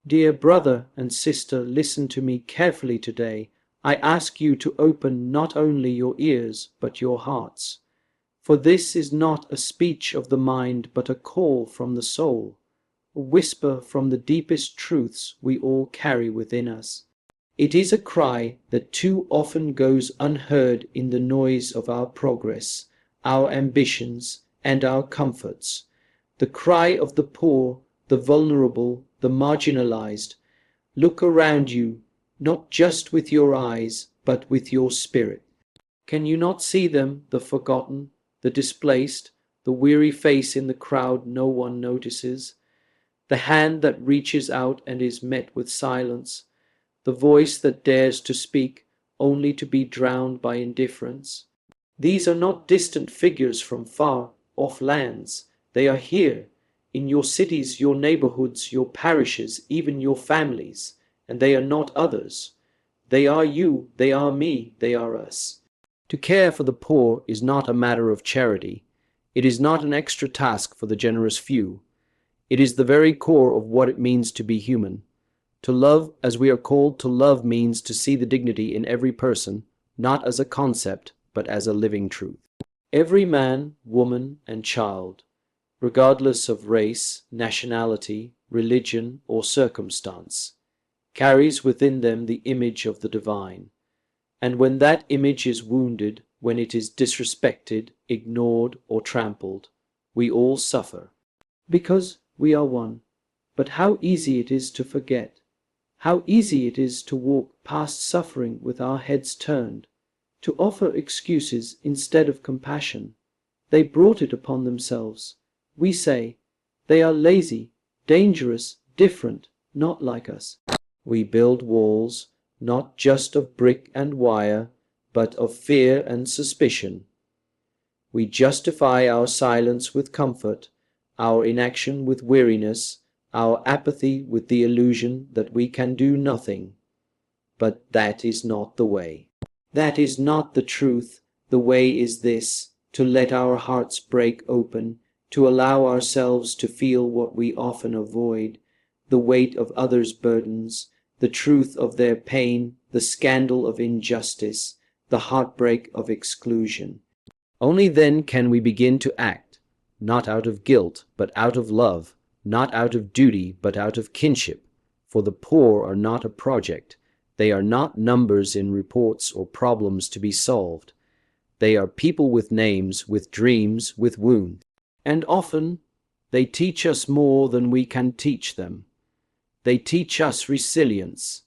Dear brother and sister, listen to me carefully today. I ask you to open not only your ears, but your hearts. For this is not a speech of the mind, but a call from the soul, a whisper from the deepest truths we all carry within us. It is a cry that too often goes unheard in the noise of our progress, our ambitions, and our comforts. The cry of the poor, the vulnerable, the marginalized. Look around you, not just with your eyes, but with your spirit. Can you not see them, the forgotten, the displaced, the weary face in the crowd no one notices? The hand that reaches out and is met with silence, the voice that dares to speak only to be drowned by indifference. These are not distant figures from far off lands. They are here, in your cities, your neighborhoods, your parishes, even your families, and they are not others. They are you, they are me, they are us. To care for the poor is not a matter of charity. It is not an extra task for the generous few. It is the very core of what it means to be human. To love as we are called to love means to see the dignity in every person, not as a concept, but as a living truth. Every man, woman, and child, regardless of race, nationality, religion, or circumstance, carries within them the image of the divine. And when that image is wounded, when it is disrespected, ignored, or trampled, we all suffer. Because we are one. But how easy it is to forget. How easy it is to walk past suffering with our heads turned, to offer excuses instead of compassion. They brought it upon themselves. We say, they are lazy, dangerous, different, not like us. We build walls, not just of brick and wire, but of fear and suspicion. We justify our silence with comfort, our inaction with weariness, our apathy with the illusion that we can do nothing. But that is not the way. That is not the truth. The way is this, to let our hearts break open, to allow ourselves to feel what we often avoid, the weight of others' burdens, the truth of their pain, the scandal of injustice, the heartbreak of exclusion. Only then can we begin to act, not out of guilt, but out of love, not out of duty, but out of kinship. For the poor are not a project. They are not numbers in reports or problems to be solved. They are people with names, with dreams, with wounds. And often they teach us more than we can teach them. They teach us resilience.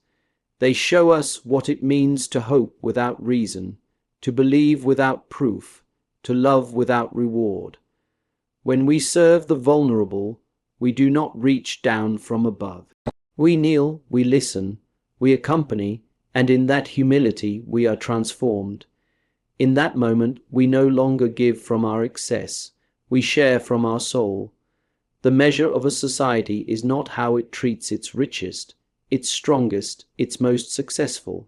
They show us what it means to hope without reason, to believe without proof, to love without reward. When we serve the vulnerable, we do not reach down from above. We kneel, we listen, we accompany, and in that humility we are transformed. In that moment we no longer give from our excess, we share from our soul. The measure of a society is not how it treats its richest, its strongest, its most successful.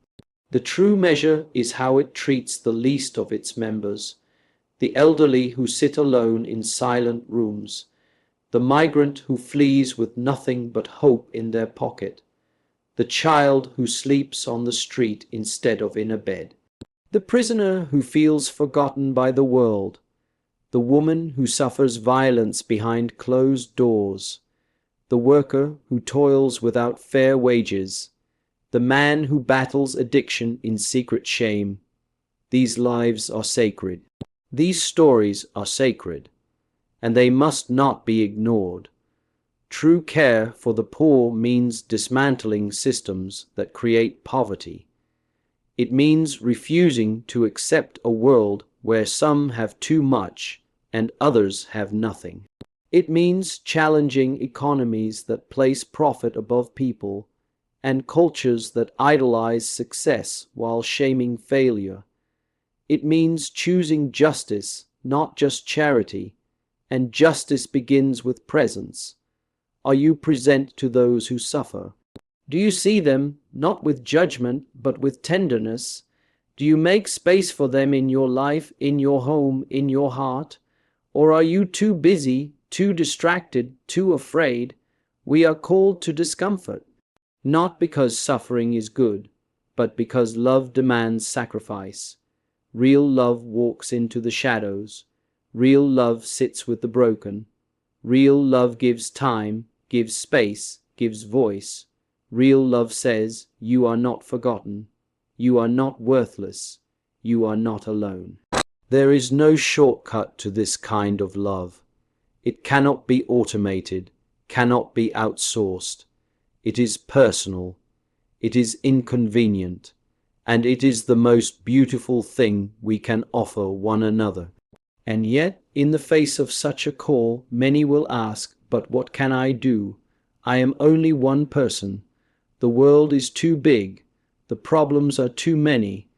The true measure is how it treats the least of its members, the elderly who sit alone in silent rooms, the migrant who flees with nothing but hope in their pocket, the child who sleeps on the street instead of in a bed, the prisoner who feels forgotten by the world, the woman who suffers violence behind closed doors, the worker who toils without fair wages, the man who battles addiction in secret shame. These lives are sacred. These stories are sacred, and they must not be ignored. True care for the poor means dismantling systems that create poverty. It means refusing to accept a world where some have too much and others have nothing. It means challenging economies that place profit above people and cultures that idolize success while shaming failure. It means choosing justice, not just charity, and justice begins with presence. Are you present to those who suffer? Do you see them not with judgment but with tenderness? Do you make space for them in your life, in your home, in your heart? Or are you too busy, too distracted, too afraid? We are called to discomfort. Not because suffering is good, but because love demands sacrifice. Real love walks into the shadows. Real love sits with the broken. Real love gives time, gives space, gives voice. Real love says, you are not forgotten. You are not worthless. You are not alone. There is no shortcut to this kind of love. It cannot be automated, cannot be outsourced. It is personal. It is inconvenient. And it is the most beautiful thing we can offer one another. And yet, in the face of such a call, many will ask, but what can I do? I am only one person. The world is too big. The problems are too many.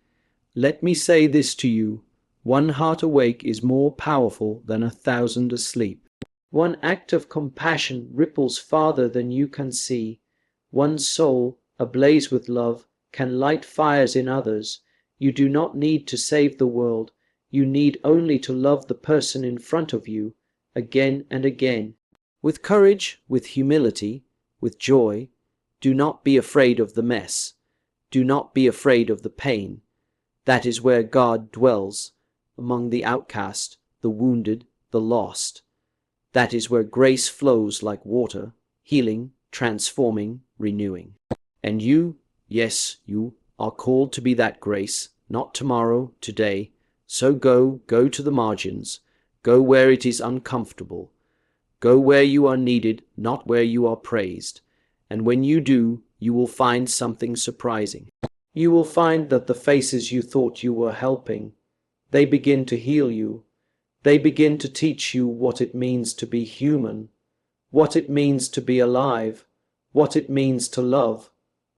Let me say this to you. One heart awake is more powerful than 1,000 asleep. One act of compassion ripples farther than you can see. One soul, ablaze with love, can light fires in others. You do not need to save the world. You need only to love the person in front of you, again and again. With courage, with humility, with joy. Do not be afraid of the mess. Do not be afraid of the pain. That is where God dwells, among the outcast, the wounded, the lost. That is where grace flows like water, healing, transforming, renewing. And you, yes, you are called to be that grace, not tomorrow, today. So go to the margins. Go where it is uncomfortable. Go where you are needed, not where you are praised. And when you do, you will find something surprising. You will find that the faces you thought you were helping, they begin to heal you. They begin to teach you what it means to be human, what it means to be alive, what it means to love.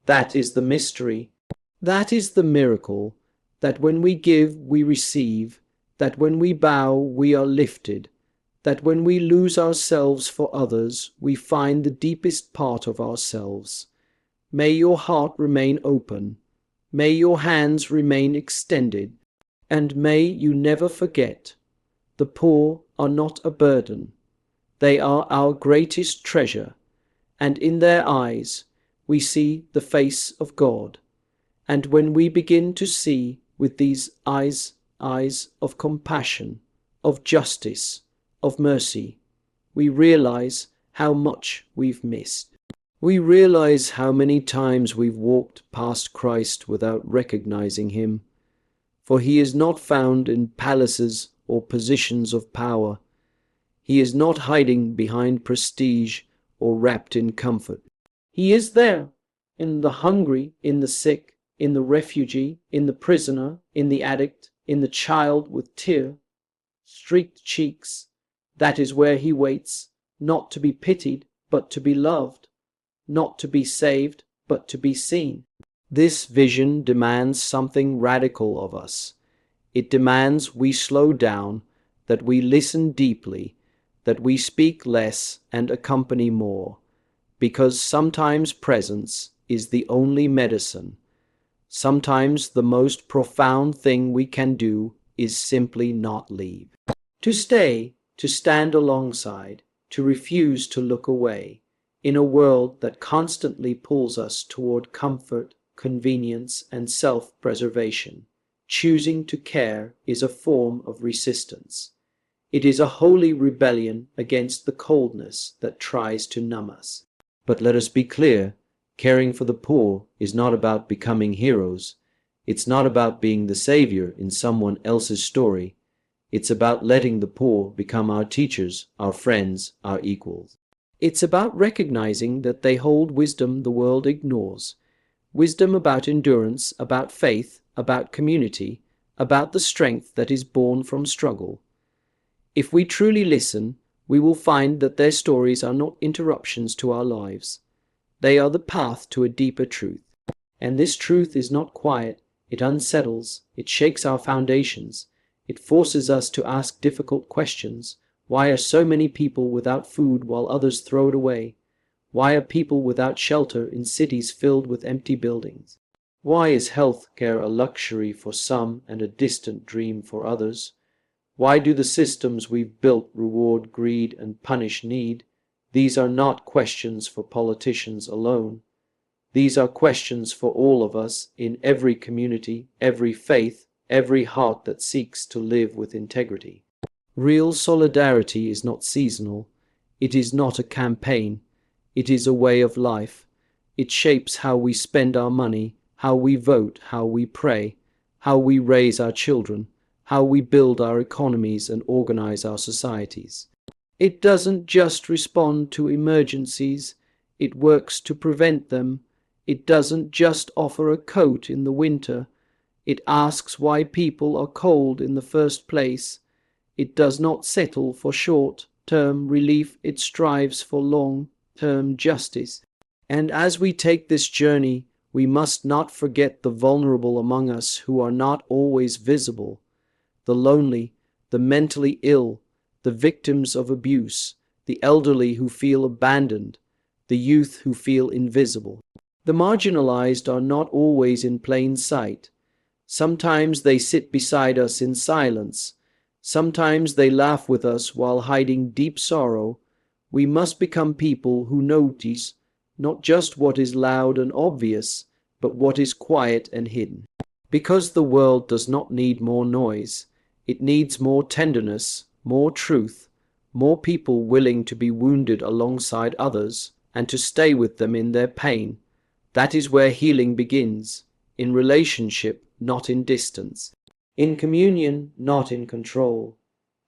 That is the mystery. That is the miracle, that when we give, we receive, that when we bow, we are lifted, that when we lose ourselves for others, we find the deepest part of ourselves. May your heart remain open. May your hands remain extended. And may you never forget, the poor are not a burden. They are our greatest treasure, and in their eyes we see the face of God. And when we begin to see with these eyes of compassion, of justice, of mercy, we realize how much we've missed. We realize how many times we've walked past Christ without recognizing him, for he is not found in palaces or positions of power. He is not hiding behind prestige or wrapped in comfort. He is there, in the hungry, in the sick, in the refugee, in the prisoner, in the addict, in the child with tear-streaked cheeks. That is where he waits, not to be pitied, but to be loved, not to be saved, but to be seen. This vision demands something radical of us. It demands we slow down, that we listen deeply, that we speak less and accompany more, because sometimes presence is the only medicine. Sometimes the most profound thing we can do is simply not leave. To stay, to stand alongside, to refuse to look away, in a world that constantly pulls us toward comfort, convenience, and self-preservation. Choosing to care is a form of resistance. It is a holy rebellion against the coldness that tries to numb us. But let us be clear, caring for the poor is not about becoming heroes. It's not about being the savior in someone else's story. It's about letting the poor become our teachers, our friends, our equals. It's about recognizing that they hold wisdom the world ignores. Wisdom about endurance, about faith, about community, about the strength that is born from struggle. If we truly listen, we will find that their stories are not interruptions to our lives. They are the path to a deeper truth. And this truth is not quiet. It unsettles. It shakes our foundations. It forces us to ask difficult questions. Why are so many people without food while others throw it away? Why are people without shelter in cities filled with empty buildings? Why is health care a luxury for some and a distant dream for others? Why do the systems we've built reward greed and punish need? These are not questions for politicians alone. These are questions for all of us in every community, every faith, every heart that seeks to live with integrity. Real solidarity is not seasonal. It is not a campaign. It is a way of life. It shapes how we spend our money, how we vote, how we pray, how we raise our children, how we build our economies and organize our societies. It doesn't just respond to emergencies, it works to prevent them. It doesn't just offer a coat in the winter, it asks why people are cold in the first place. It does not settle for short-term relief, it strives for long-term justice. And as we take this journey, we must not forget the vulnerable among us who are not always visible, the lonely, the mentally ill, the victims of abuse, the elderly who feel abandoned, the youth who feel invisible. The marginalized are not always in plain sight. Sometimes they sit beside us in silence. Sometimes they laugh with us while hiding deep sorrow. We must become people who notice not just what is loud and obvious, but what is quiet and hidden. Because the world does not need more noise. It needs more tenderness, more truth, more people willing to be wounded alongside others and to stay with them in their pain. That is where healing begins, in relationship, not in distance, in communion, not in control.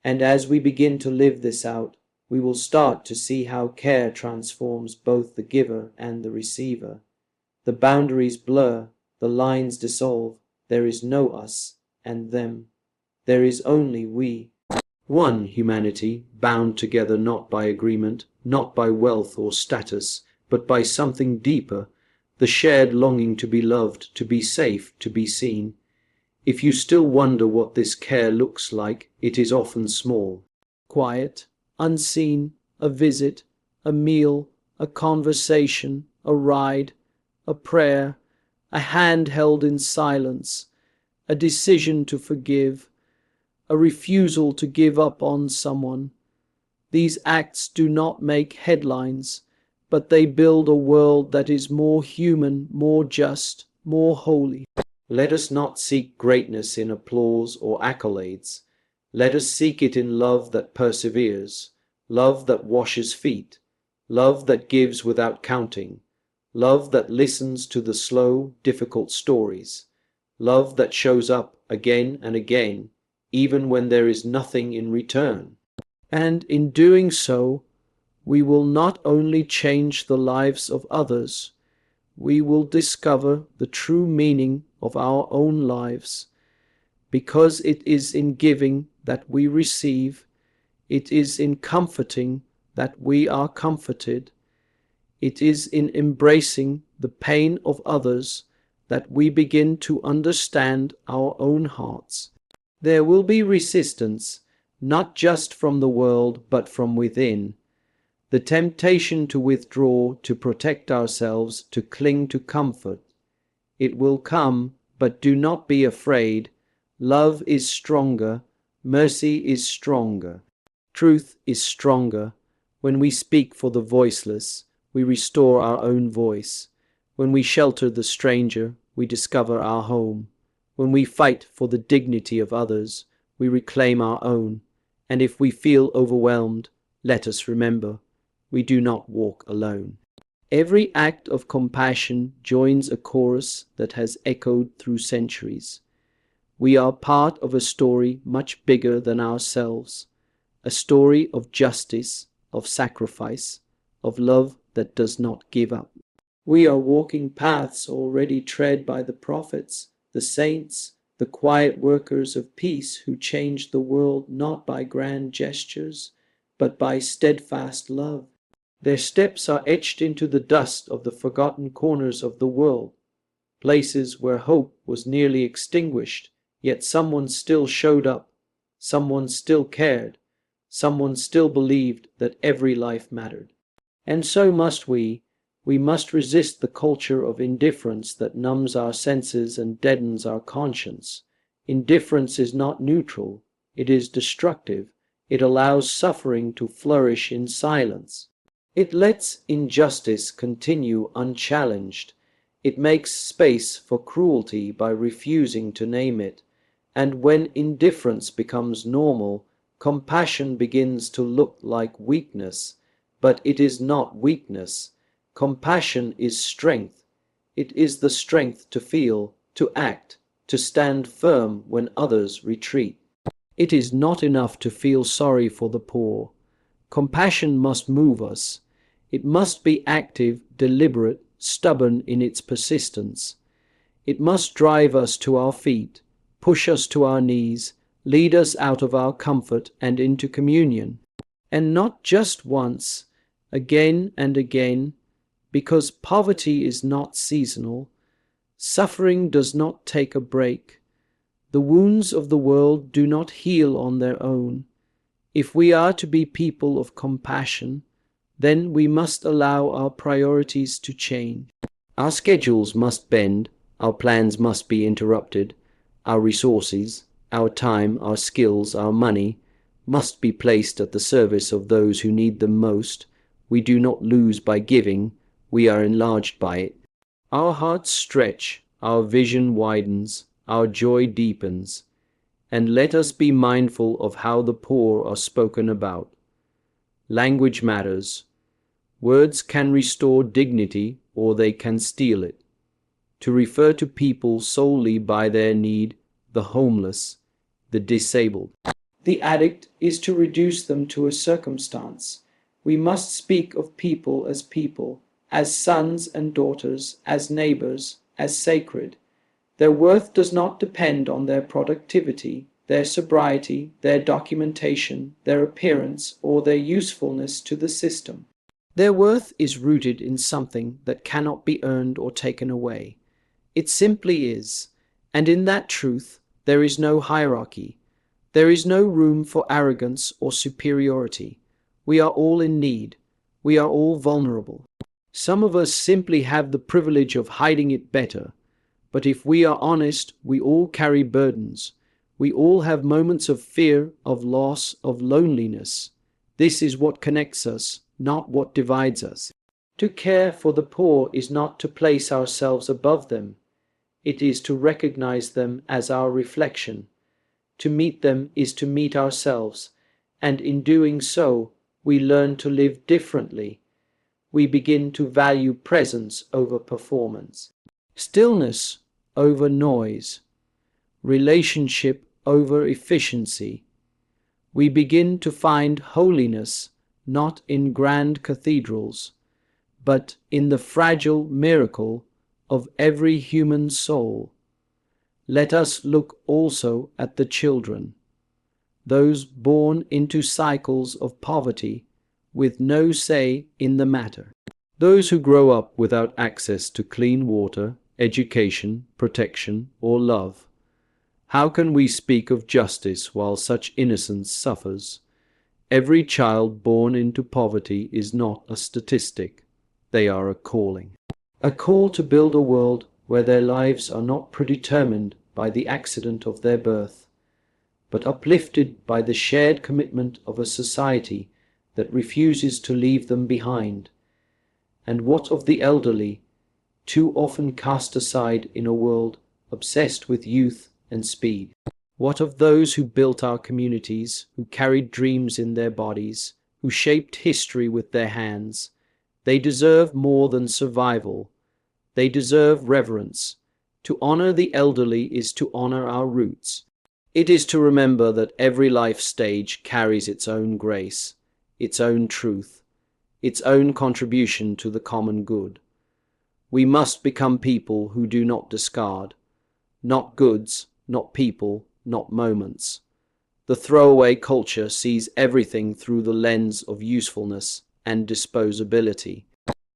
And as we begin to live this out, we will start to see how care transforms both the giver and the receiver. The boundaries blur, the lines dissolve. There is no us and them. There is only we. One humanity, bound together not by agreement, not by wealth or status, but by something deeper, the shared longing to be loved, to be safe, to be seen. If you still wonder what this care looks like, it is often small. Quiet, unseen, a visit, a meal, a conversation, a ride, a prayer, a hand held in silence, a decision to forgive, a refusal to give up on someone. These acts do not make headlines, but they build a world that is more human, more just, more holy. Let us not seek greatness in applause or accolades. Let us seek it in love that perseveres, love that washes feet, love that gives without counting, love that listens to the slow, difficult stories, love that shows up again and again, even when there is nothing in return. And in doing so, we will not only change the lives of others, we will discover the true meaning of our own lives. Because it is in giving that we receive, it is in comforting that we are comforted, it is in embracing the pain of others that we begin to understand our own hearts. There will be resistance, not just from the world, but from within. The temptation to withdraw, to protect ourselves, to cling to comfort. It will come, but do not be afraid. Love is stronger. Mercy is stronger. Truth is stronger. When we speak for the voiceless, we restore our own voice. When we shelter the stranger, we discover our home. When we fight for the dignity of others, we reclaim our own. And if we feel overwhelmed, let us remember, we do not walk alone. Every act of compassion joins a chorus that has echoed through centuries. We are part of a story much bigger than ourselves, a story of justice, of sacrifice, of love that does not give up. We are walking paths already tread by the prophets, the saints, the quiet workers of peace who changed the world not by grand gestures, but by steadfast love. Their steps are etched into the dust of the forgotten corners of the world, places where hope was nearly extinguished, yet someone still showed up, someone still cared, someone still believed that every life mattered. And so must we. We must resist the culture of indifference that numbs our senses and deadens our conscience. Indifference is not neutral, it is destructive. It allows suffering to flourish in silence. It lets injustice continue unchallenged. It makes space for cruelty by refusing to name it, and when indifference becomes normal, compassion begins to look like weakness, but it is not weakness. Compassion is strength. It is the strength to feel, to act, to stand firm when others retreat. It is not enough to feel sorry for the poor. Compassion must move us. It must be active, deliberate, stubborn in its persistence. It must drive us to our feet, push us to our knees, lead us out of our comfort and into communion. And not just once, again and again, because poverty is not seasonal. Suffering does not take a break. The wounds of the world do not heal on their own. If we are to be people of compassion, then we must allow our priorities to change. Our schedules must bend, our plans must be interrupted, our resources, our time, our skills, our money must be placed at the service of those who need them most. We do not lose by giving, we are enlarged by it. Our hearts stretch, our vision widens, our joy deepens, and let us be mindful of how the poor are spoken about. Language matters. Words can restore dignity or they can steal it. To refer to people solely by their need, the homeless, the disabled, the addict, is to reduce them to a circumstance. We must speak of people, as sons and daughters, as neighbors, as sacred. Their worth does not depend on their productivity, their sobriety, their documentation, their appearance, or their usefulness to the system. Their worth is rooted in something that cannot be earned or taken away. It simply is, and in that truth there is no hierarchy. There is no room for arrogance or superiority. We are all in need. We are all vulnerable. Some of us simply have the privilege of hiding it better. But if we are honest, we all carry burdens. We all have moments of fear, of loss, of loneliness. This is what connects us, not what divides us. To care for the poor is not to place ourselves above them. It is to recognize them as our reflection. To meet them is to meet ourselves, and in doing so, we learn to live differently. We begin to value presence over performance, stillness over noise, relationship over efficiency. We begin to find holiness not in grand cathedrals, but in the fragile miracle of every human soul. Let us look also at the children, those born into cycles of poverty with no say in the matter, those who grow up without access to clean water, education, protection, or love. How can we speak of justice while such innocence suffers? Every child born into poverty is not a statistic. They are a calling. A call to build a world where their lives are not predetermined by the accident of their birth, but uplifted by the shared commitment of a society that refuses to leave them behind. And what of the elderly, too often cast aside in a world obsessed with youth and speed? What of those who built our communities, who carried dreams in their bodies, who shaped history with their hands? They deserve more than survival. They deserve reverence. To honor the elderly is to honor our roots. It is to remember that every life stage carries its own grace, its own truth, its own contribution to the common good. We must become people who do not discard, not goods, not people, not moments. The throwaway culture sees everything through the lens of usefulness and disposability.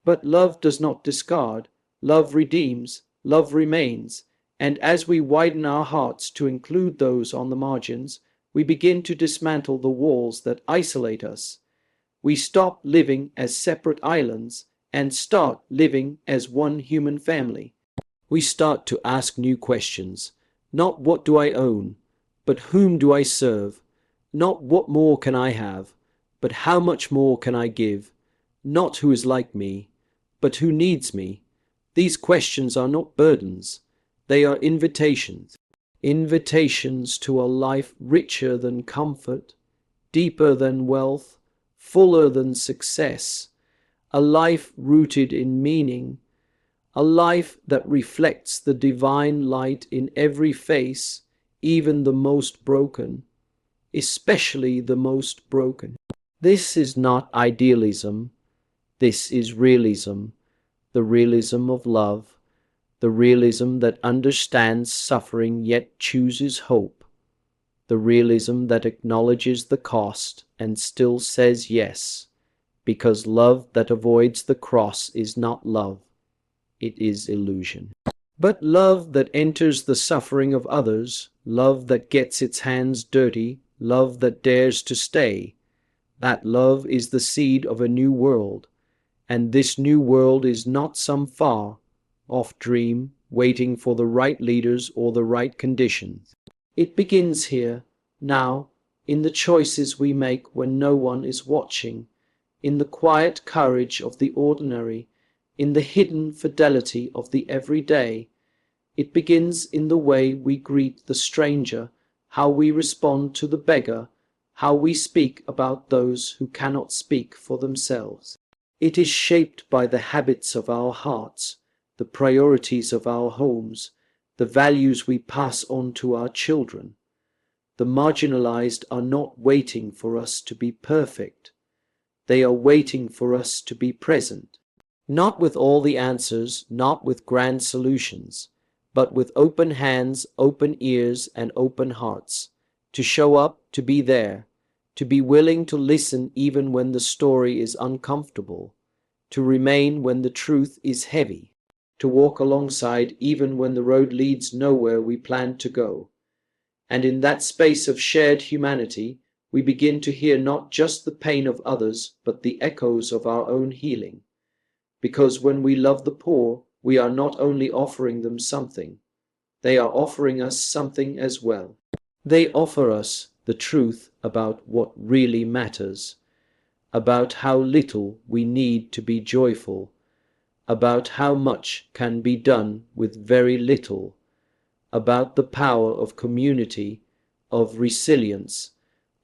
But love does not discard. Love redeems, love remains, and as we widen our hearts to include those on the margins, we begin to dismantle the walls that isolate us. We stop living as separate islands and start living as one human family. We start to ask new questions. Not what do I own, but whom do I serve? Not what more can I have, but how much more can I give? Not who is like me, but who needs me? These questions are not burdens, they are invitations. Invitations to a life richer than comfort, deeper than wealth, fuller than success, a life rooted in meaning, a life that reflects the divine light in every face, even the most broken, especially the most broken. This is not idealism, this is realism, the realism of love, the realism that understands suffering yet chooses hope, the realism that acknowledges the cost and still says yes, because love that avoids the cross is not love, it is illusion. But love that enters the suffering of others, love that gets its hands dirty, love that dares to stay, that love is the seed of a new world, and this new world is not some far-off dream waiting for the right leaders or the right conditions. It begins here, now, in the choices we make when no one is watching, in the quiet courage of the ordinary, in the hidden fidelity of the everyday. It begins in the way we greet the stranger, how we respond to the beggar, how we speak about those who cannot speak for themselves. It is shaped by the habits of our hearts, the priorities of our homes, the values we pass on to our children. The marginalized are not waiting for us to be perfect. They are waiting for us to be present, not with all the answers, not with grand solutions, but with open hands, open ears, and open hearts, to show up, to be there, to be willing to listen even when the story is uncomfortable, to remain when the truth is heavy, to walk alongside even when the road leads nowhere we planned to go. And in that space of shared humanity, we begin to hear not just the pain of others, but the echoes of our own healing. Because when we love the poor, we are not only offering them something, they are offering us something as well. They offer us the truth about what really matters, about how little we need to be joyful, about how much can be done with very little, about the power of community, of resilience,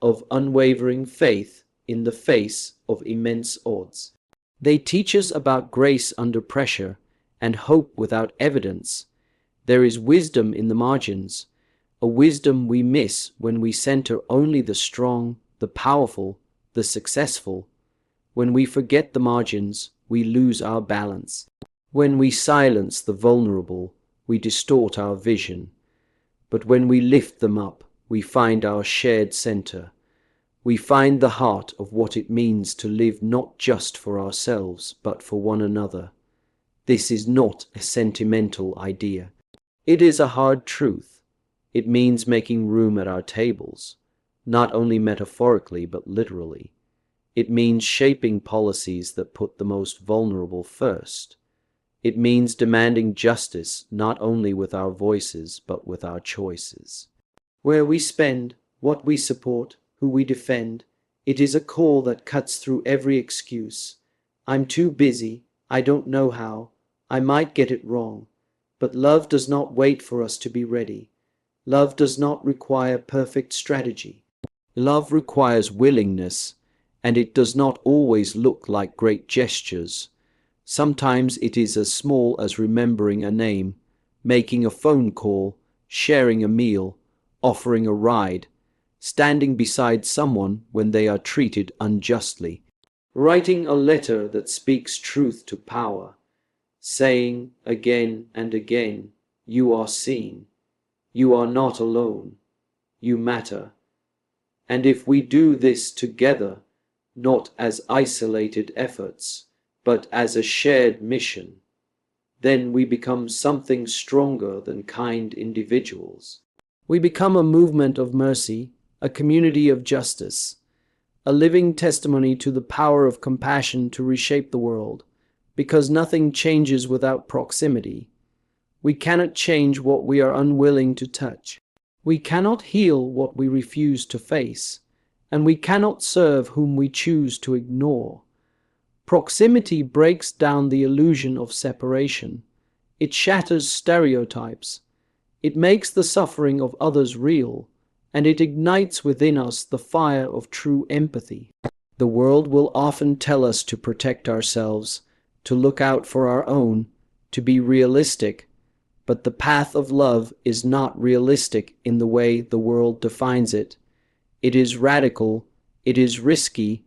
of unwavering faith in the face of immense odds. They teach us about grace under pressure and hope without evidence. There is wisdom in the margins, a wisdom we miss when we center only the strong, the powerful, the successful. When we forget the margins, we lose our balance. When we silence the vulnerable, we distort our vision. But when we lift them up, we find our shared center. We find the heart of what it means to live not just for ourselves, but for one another. This is not a sentimental idea. It is a hard truth. It means making room at our tables, not only metaphorically but literally. It means shaping policies that put the most vulnerable first. It means demanding justice not only with our voices but with our choices. Where we spend, what we support, who we defend, it is a call that cuts through every excuse. I'm too busy, I don't know how, I might get it wrong. But love does not wait for us to be ready. Love does not require perfect strategy. Love requires willingness, and it does not always look like great gestures. Sometimes it is as small as remembering a name, making a phone call, sharing a meal, offering a ride, standing beside someone when they are treated unjustly, writing a letter that speaks truth to power, saying again and again, you are seen, you are not alone, you matter. And if we do this together, not as isolated efforts, but as a shared mission, then we become something stronger than kind individuals. We become a movement of mercy, a community of justice, a living testimony to the power of compassion to reshape the world, because nothing changes without proximity. We cannot change what we are unwilling to touch. We cannot heal what we refuse to face, and we cannot serve whom we choose to ignore. Proximity breaks down the illusion of separation. It shatters stereotypes. It makes the suffering of others real, and it ignites within us the fire of true empathy. The world will often tell us to protect ourselves, to look out for our own, to be realistic, but the path of love is not realistic in the way the world defines it. It is radical, it is risky,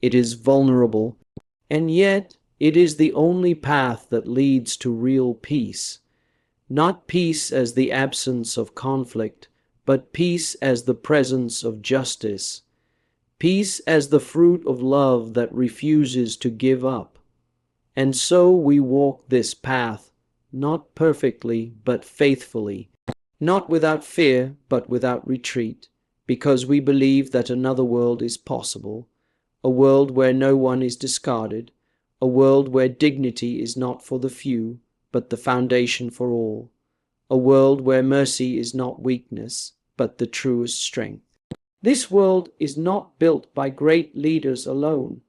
it is vulnerable, and yet it is the only path that leads to real peace. Not peace as the absence of conflict, but peace as the presence of justice. Peace as the fruit of love that refuses to give up. And so we walk this path, not perfectly, but faithfully, not without fear, but without retreat, because we believe that another world is possible, a world where no one is discarded, a world where dignity is not for the few, but the foundation for all, a world where mercy is not weakness, but the truest strength. This world is not built by great leaders alone.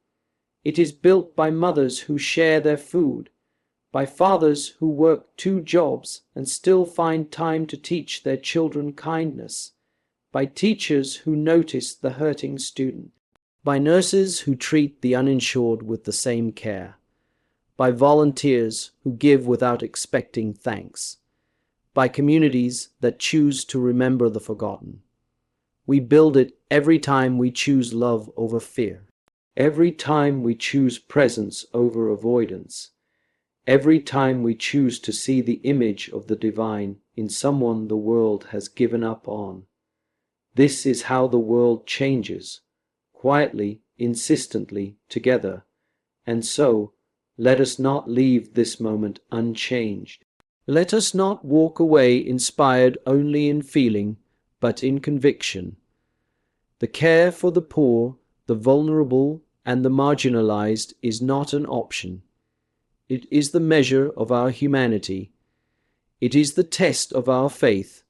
It is built by mothers who share their food, by fathers who work 2 jobs and still find time to teach their children kindness, by teachers who notice the hurting student, by nurses who treat the uninsured with the same care, by volunteers who give without expecting thanks, by communities that choose to remember the forgotten. We build it every time we choose love over fear, every time we choose presence over avoidance, every time we choose to see the image of the divine in someone the world has given up on. This is how the world changes, quietly, insistently, together. And so, let us not leave this moment unchanged. Let us not walk away inspired only in feeling, but in conviction. The care for the poor, the vulnerable, and the marginalized is not an option. It is the measure of our humanity. It is the test of our faith,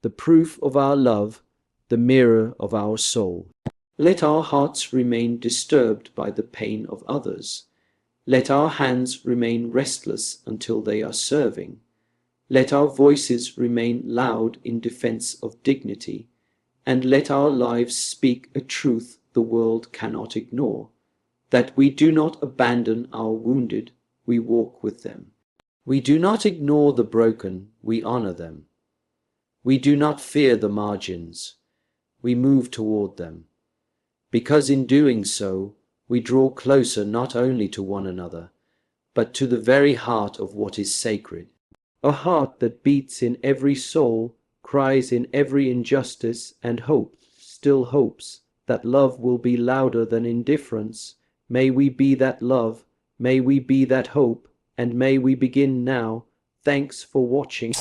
the proof of our love, the mirror of our soul. Let our hearts remain disturbed by the pain of others. Let our hands remain restless until they are serving. Let our voices remain loud in defense of dignity, and let our lives speak a truth the world cannot ignore, that we do not abandon our wounded, we walk with them. We do not ignore the broken, we honor them. We do not fear the margins, we move toward them, because in doing so, we draw closer not only to one another, but to the very heart of what is sacred, a heart that beats in every soul, cries in every injustice, and hopes, still hopes, that love will be louder than indifference. May we be that love, may we be that hope, and may we begin now. Thanks for watching.